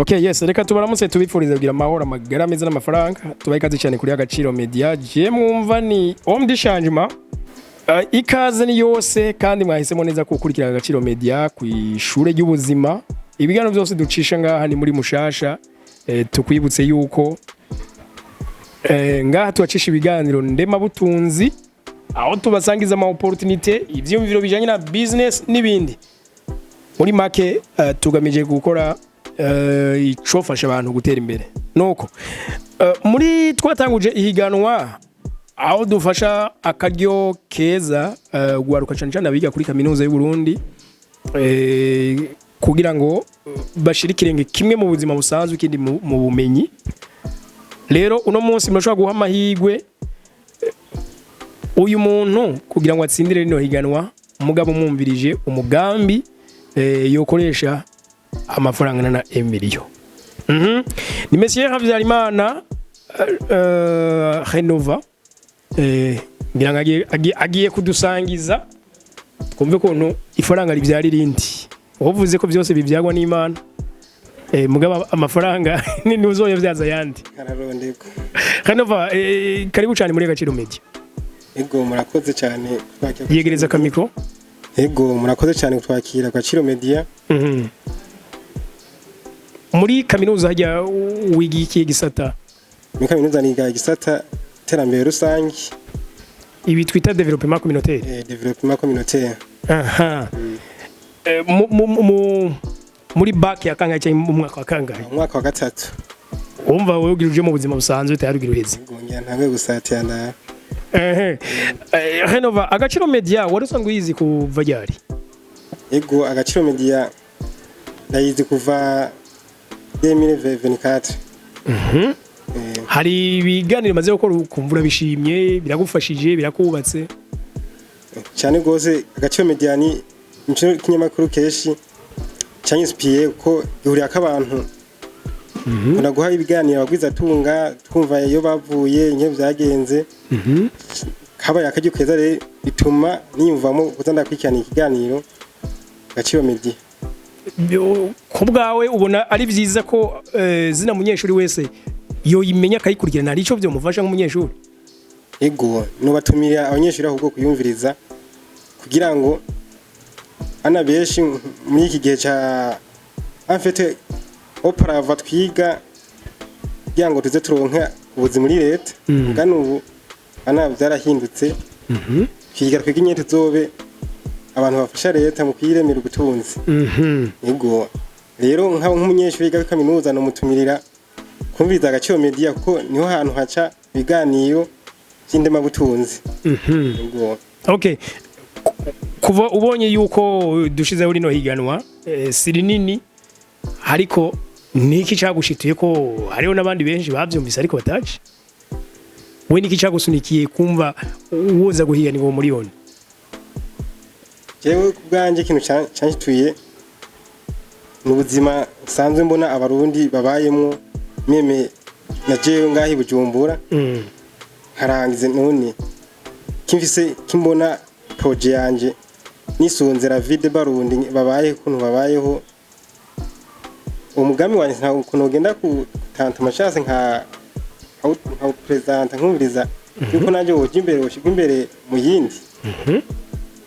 Okay, yes, reka tubaramutse tubipfuriza kugira amahoro amagara meza n'amafaranga. Tubaye ikaze cyane kuri Agaciro Media. Je mwumva ni Homme de Changement. Ikaze ni yose kandi mwahisemo neza gukurikira Agaciro Media ku ishure ry'ubuzima. Ibiganiro byose ducisha ngaha ni muri mushasha. Tukwibutse yuko ngaha tubacisha ibiganiro ndema butunzi aho tubasangiza ama opportunity ivyumviro bijanye na business n'ibindi. Muri make tugamije gukora icofasha abantu gutera imbere nuko muri twatanguje ihiganwa aho dufasha akaryo keza gwaruka cyane abiga kuri kaminuza y'u Burundi kugira ngo bashirikirenge kimwe mu buzima busanzwe kindi mu bumenyi. Rero uno munsi murashobora guha amahigwe uyu muntu kugira ngo atsindire rino higanwa umugabo mwumvirije umugambi yokoresha amafaranga na Emilio. Ni Monsieur Habyarimana Renova ngira agiye kudusangiza twumve ko ifaranga rivyari rindi. Uvuze ko byose bivyagwa n'Imana. Mugaba amafaranga ni uzoyavyaza yandi. Kararondeko. Renova karibu cyane muri Agaciro Media. Ego murakoze cyane twakira. Yegereza ka micro. Ego murakoze cyane twakira Agaciro Media. Muri kaminuza hajya wigi iki gisata? Muri kaminuza niga gisata terambere rusangi. Ibi twita développement communautaire. Développement communautaire. Aha. Muri back ya kangahe cyangwa mu mwaka wa kangahe? Mu mwaka wa gatatu. Umva wowe ugiruje mu buzima busanzwe utayarugira uheze. Ngongera ntange gusatira. Renova Agaciro Media warusangwe yizi kuva ryari? Ego Agaciro Media ndayizi kuva 2024. Hari ibiganiro maze gukora ukumvura bishimye biragufashije birakubatse cyane gose. Agaciro Media ni kinyamakuru keshi cyane inspire ko gihurira k'abantu unaguha ibiganiro bagwiza tunga twumva iyo bavuye nke byagenze kaba yakajye kweza re bituma niyumvamo kuzanda kwikana ikiganiro Agaciro Media. Ko bwawe ubona ari byiza ko zina munyeshuri wese yo yimenya kayikurikirana ari cyo byo mufasha nk'umunyeshuri? Ego no batumira abanyeshuri ahubwo kuyumviriza kugira ngo ana beshi muri iki gihe ca afete oprava twiga kugira ngo tuze turonka ubuzi muri leta ngana ubu ana byarahindutse kwiga twiginye tuzobe abantu bafasha leta mu kwiremera ubutunzi. Ego rero nk'umunyeshuri yiga kaminuza no mutumirira kumviriza Agaciro Media kuko niho hantu haca ibiganiro by'indema butunzi. Ego okay, kuva ubonye yuko dushizeho rino higanwa siri nini ariko niki cyagushituye ko hariho nabandi benshi bavyumvise ariko bataje? We niki cyagusunikiye kumva woza guhigana ngo miliyoni? Jewe kubganje kintu cyanshituye n'ubuzima sanzwe mbona abarundi babayemo meme na jewe ngahi Bujumbura harangize none kimfise kimbona projet yanje nisonzera vide barundi babaye kuntu babayeho umugambi wanje nta kunogenda kutanta mashase nka president nkubiriza yuko naje woje imbere woshigwa imbere mu yindi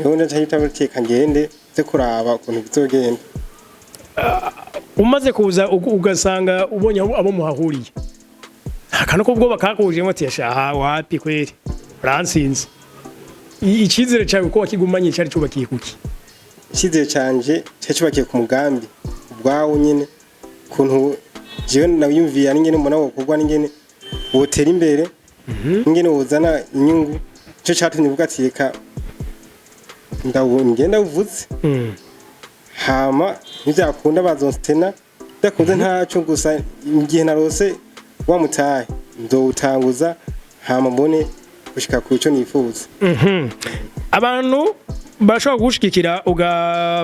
yone cyahita bateka ngende ze kuraba ukuntu bizogenda. Umaze kuza ugasanga ubonye abo muhahuriye akano ko bwo bakakuje mati yashaha wapi kweri ransinze ikizere cyawe ko wakigumanye cyari cyubakiye kuki? Ikizere canje cyubakiye ku mugambi ubwawo nyene kuntu jewe nabiyumviye n'ingene mbona wokugwa n'ingene wotera imbere n'ingene wozana inyungu cyo cyatumye bugateka ngenda uvuze hama ntibyakunda bazostena dakunze ntaco gusa igihe narose wamutaye ndowutanguza hama mbone gushika ku cyo nifuza. Abantu bashobora gushikikira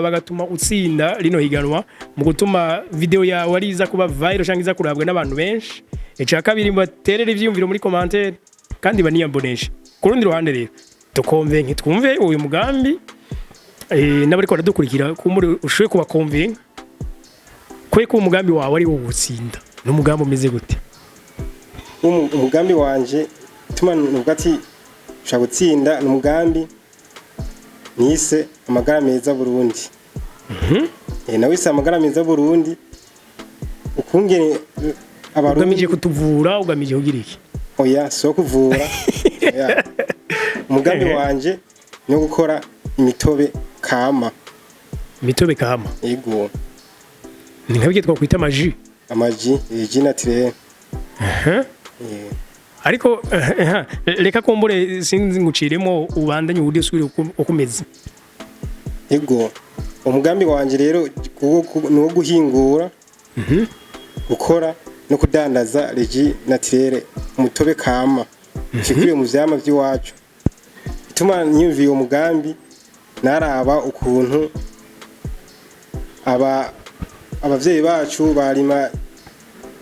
bagatuma utsinda rino higanwa mu gutuma video yawe ariza kuba viral cyangwa iza kurabwa n'abantu benshi. Eca kabiri baterera ivyumviro muri commentaire kandi baniyambonesha. Ku rundi ruhande rero tukonvenke twumve uyu mugambi n'abari ko baradukurikira kumuri ushoye kuba convince ko umugambi wawe ari wo gutsinda n'umugambi umeze gute umugambi wanje tuma nubwo ati ushaka gutsinda n'umugambi nise amagara meza Burundi nawe ise amagara meza Burundi ukungene abarundi ugamije kutuvura ugamije kugira iki oya so kuvura oya umugambi wanje no gukora imitobe kama yego ni nkabye twakwita amaji naturel ariko reka kumbure sinzi nguciremo ubandanye uburyo usubire ukomeze yego umugambi wanje rero no guhingura gukora no kudandaza regi naturel umutobe kama fikuriye mu vyama by'iwacu bituma nyumviye umugambi naraba ukuntu abavyeyi bacu barima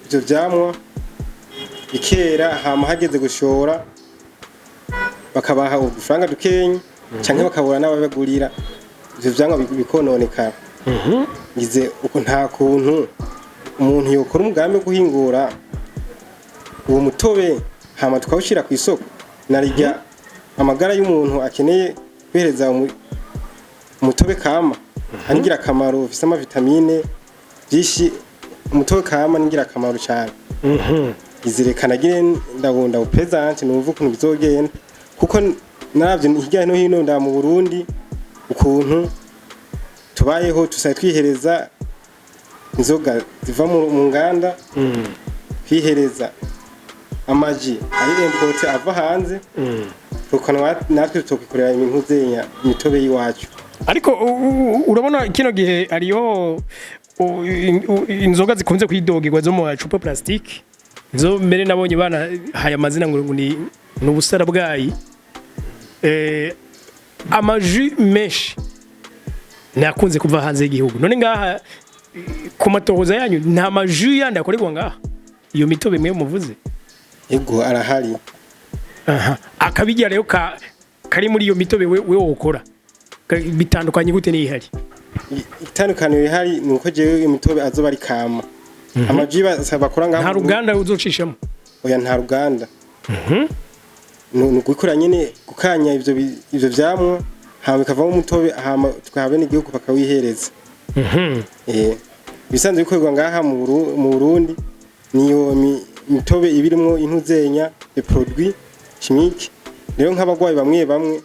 ivyo vyamwa ikera hama hageze gushora bakabaha udufaranga dukenye canke bakabura n'ababagurira ivyo vyamwa bikononekara ngize uko nta kuntu umuntu yokora umugambi wo guhingura uwo mutobe hama tukawushira ku isoko narijya amagara y'umuntu akeneye kwereza umutobe kama angira akamaro ufise amavitamine byinshi umutobe kama ningira akamaro cyane izirekana gire ndabunda upresent numva ukuntu bizogenda kuko naravye hirya no hino nda mu Burundi ukuntu tubayeho tusaye twihereza inzoga ziva mu nganda kwihereza amaji ari import ava hanze tukanwa natwe tukikorera ibintu zenya imitobe yiwacu ariko urabona kino gihe ariyo inzoga zikunze kwidogirwa zo mu cupa plastique zo mbere nabonye bana haya amazina ngo ni ubusara bwayi amaji menshi nakunze kuva hanze y'igihugu none ngaha ku matohoza yanyu nta maji yandi akorerwa ngaha iyo mitobe mwe muvuze yego arahari akabijya rero kari muri iyo mitobe we wokora bitandukanye gute n'ihari itandukaniro ihari nuko jewe imitobe azoba ari kama amaji bakora ngaha nta ruganda uzocishamo oya nta ruganda nugukora nyene gukanya ivyo vyamwa hama bikavamo umutobe hama tukahabe n'igihugu bakawihereza bisanzwe bikorwa ngaha mu Burundi niyo mitobe ibirimo intuzenya de produits chimiques rero nk'abagwayi bamwe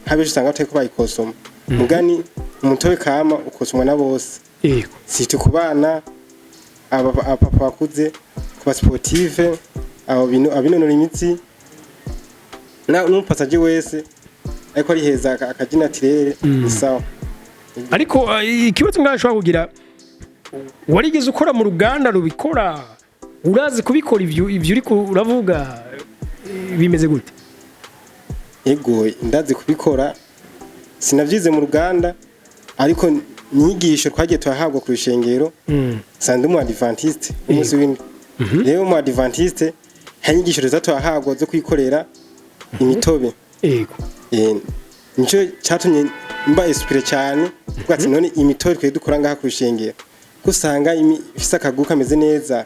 habeje usanga bateko bayikosoma mugani umutobe kama ukosomwa na bose siti kubana papa bakuze kuba sportive abinonora imitsi n'umupasaje wese ariko ari heza akajina tirere sawa ariko ikibazo ngashobora kugira warigeze ukora mu ruganda rubikora urazi kubikora ivyo uri uravuga bimeze gute ego ndazi kubikora sinavyize mu ruganda ariko nigisho twagiye twahabwa ku rushengero sande mu adventiste umunsi w'indi rero mu adventiste hanyigisho twahabwa zo kwikorera imitobe ego nico cyatumye mba inspire cyane kwati none imitobe twe dukora ngaha ku rushengero kusanga ifisa akaguka ameze neza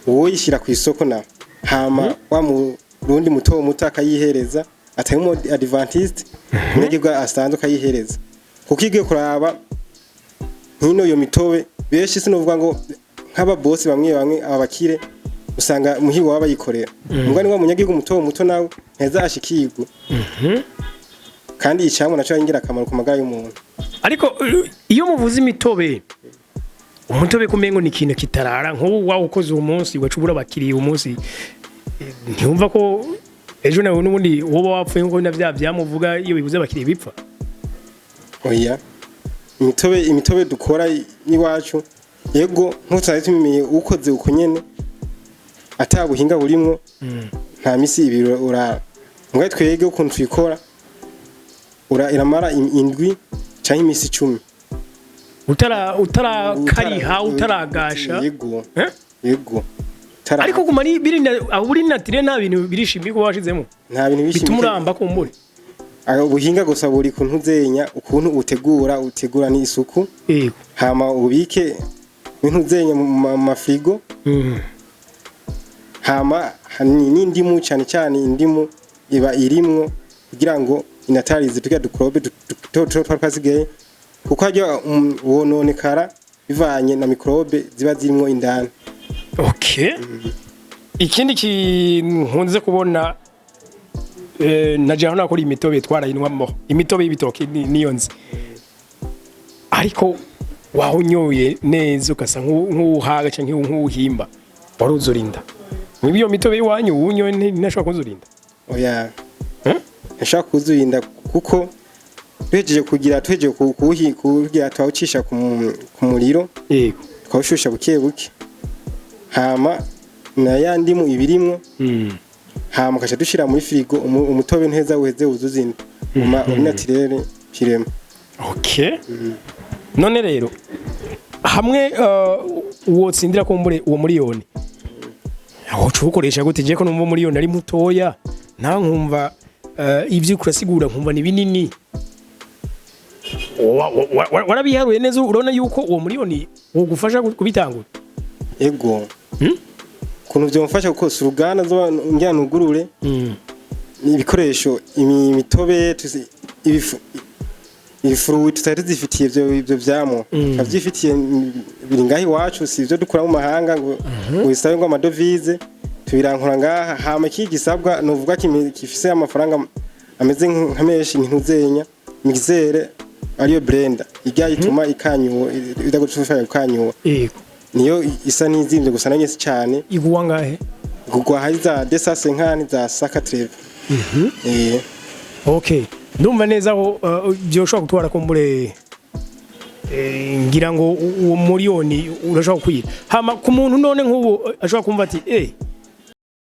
uwo yishira ku isoko na hama wa mu rundi muto akayihereza atari mu adventiste n'igirwa asanzwe akayihereza kuko igiye kuraba nkino yo mitobe beshi sinovuga ngo nk'aba boss bamwe abakire usanga muhiwa wabayikorera mugani wa munyagihugu muto nawe ntezashikirwa kandi icamwe naco ingira akamaro ku magara y'umuntu ariko iyo muvuze imitobe umutobe kumengo ni ikintu kitarara nk'ubu wawukoze uwo munsi wacubura bakiriye umunsi ntiyumva ko ejo nawe n'ubundi woba wapfuye ngo navya byamuvuga iyo bibuze bakiriye bipfa oya imitobe dukora iwacu yego nk'utsaye tumiye ukoze uko nyene atabuhinga burimo nta misi ibiro urara ngwe twege ukuntu twikora iramara indwi cyangwa imisi 10 kariha utaragasha yego ariko kumari birinda aburi natire nta bintu birishimye ko washizemo nta bintu bishimye bitumuramba kumbure ubuhinga gusa buri kuntu zenya ukuntu utegura n'isuku yego hama ubike ibintu zenya mu mafrigo hama n'indimu cyane cyane indimu iba irimwo kugira ngo inatarize tugira dukorobe twasigaye kuko hajya wononekara bivanye na mikrobe ziba zirimo indani. Okay. Ikindi kinkunze kubona naje nakora imitobe twarayinwamo imitobe y'ibitoki niyo nzi ariko wahunyoye neza ukasa nk'uhaga cyangwa nk'uhimba waruzurinda nibiyo mitobe iwanyu unyoye ntashobora kuzurinda. Oya nshaka kuzurinda kuko twejeje kugira twawucisha ku muriro yego twawushusha buke buke hama na yandi mu ibirimwo hama kasha dushira muri frigo umutobe nteza uheze uzuzinda uma ordinateur kirema. Okay. None rero hamwe wotsindira ko uwo miliyoni aho cukoresha gute je ko numva miliyoni ari mutoya nta nkumva ivyo kurasigura nkumva ni binini warabiharuye neza urona yuko uwo miliyoni wogufasha kubitangura. Ego kuntu byomfasha kuko surugana zo njyanugurure ibikoresho imitobe ifuru tutari zifitiye ibyo vyamo avyifitiye biri ngahi wacu si byo dukora mu mahanga ngo wisabe ngo amadovize tubirankura ngaha hama kigisabwa novuga kifise amafaranga ameze nkameshi ntuzenya mixere ariyo blender ijya ituma ikanyuwa idagushufanya ikanyuwa. Yego niyo isa n'izimvye gusa nanye si cyane iguwa ngahe gugwa haiza desase nkani za sakatreve. Okay ndumva neza aho byoshobora gutwara ko mbure ngira ngo uwo miliyoni urashobora kwira hama ku muntu none nk'ubu ashobora kumva ati